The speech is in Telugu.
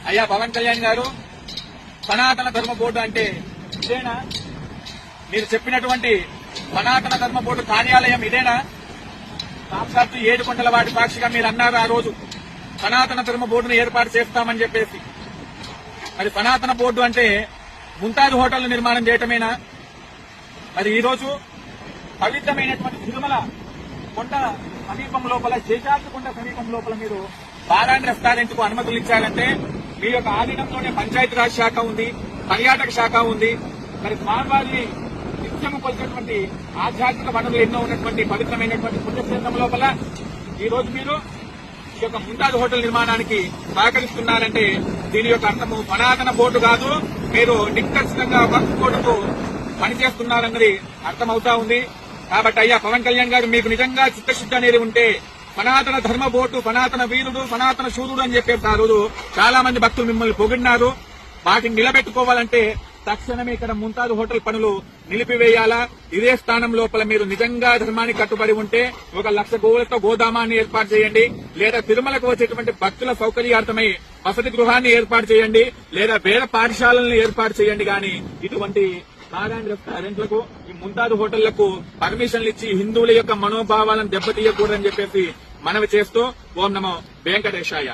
అయ్యా పవన్ కళ్యాణ్ గారు, సనాతన ధర్మ బోర్డు అంటే ఇదేనా? మీరు చెప్పినటువంటి సనాతన ధర్మ బోర్డు కార్యాలయం ఇదేనా? సాక్షాత్తు ఏడుకొండల వాటి సాక్షిగా మీరు అన్నారు ఆ రోజు సనాతన ధర్మ బోర్డును ఏర్పాటు చేస్తామని చెప్పేసి. మరి సనాతన బోర్డు అంటే ముంతాజ్ హోటల్ నిర్మాణం చేయటమేనా? మరి ఈ రోజు పవిత్రమైనటువంటి తిరుమల కొండ సమీపం లోపల, శేషాద్రి కొండ సమీపం లోపల మీరు బార్ అండ్ రెస్టారెంట్ కు అనుమతులు ఇచ్చారంటే మీ యొక్క ఆధీనంలోనే పంచాయతీరాజ్ శాఖ ఉంది, పర్యాటక శాఖ ఉంది. మరి స్వామివారి నిత్యము కొలిచేటువంటి ఆధ్యాత్మిక వనరులు ఎన్నో ఉన్నటువంటి పవిత్రమైనటువంటి పుణ్యక్షేత్రం లోపల ఈ రోజు మీరు ఈ యొక్క ముంతాజ్ హోటల్ నిర్మాణానికి సహకరిస్తున్నారంటే దీని యొక్క అర్థము సనాతన బోర్డు కాదు, మీరు నిష్కర్షంగా వక్ఫ్ బోర్డుకు పనిచేస్తున్నారన్నది అర్థమవుతా ఉంది. కాబట్టి అయ్యా పవన్ కళ్యాణ్ గారు, మీకు నిజంగా చిత్తశుద్ధి అనేది ఉంటే సనాతన ధర్మ బోర్డు, సనాతన వీరుడు, సనాతన శూరుడు అని చెప్పేసి ఆ రోజు చాలా మంది భక్తులు మిమ్మల్ని పొగిడినారు. వాటిని నిలబెట్టుకోవాలంటే తక్షణమే ఇక్కడ ముంతాజ్ హోటల్ పనులు నిలిపివేయాలా? ఇదే స్థానం లోపల మీరు నిజంగా ధర్మానికి కట్టుబడి ఉంటే 1,00,000 గోవులతో గోదామాన్ని ఏర్పాటు చేయండి, లేదా తిరుమలకు వచ్చేటువంటి భక్తుల సౌకర్యార్థమై వసతి గృహాన్ని ఏర్పాటు చేయండి, లేదా వేద పాఠశాలలను ఏర్పాటు చేయండి. కానీ ఇటువంటి బార్ అండ్ రెస్టారెంట్లకు, ఈ ముంతాజ్ హోటళ్లకు పర్మిషన్లు ఇచ్చి హిందువుల యొక్క మనోభావాలను దెబ్బతీయకూడదని చెప్పేసి మనవి చేస్తూ ఓం నమో వెంకటేశాయ.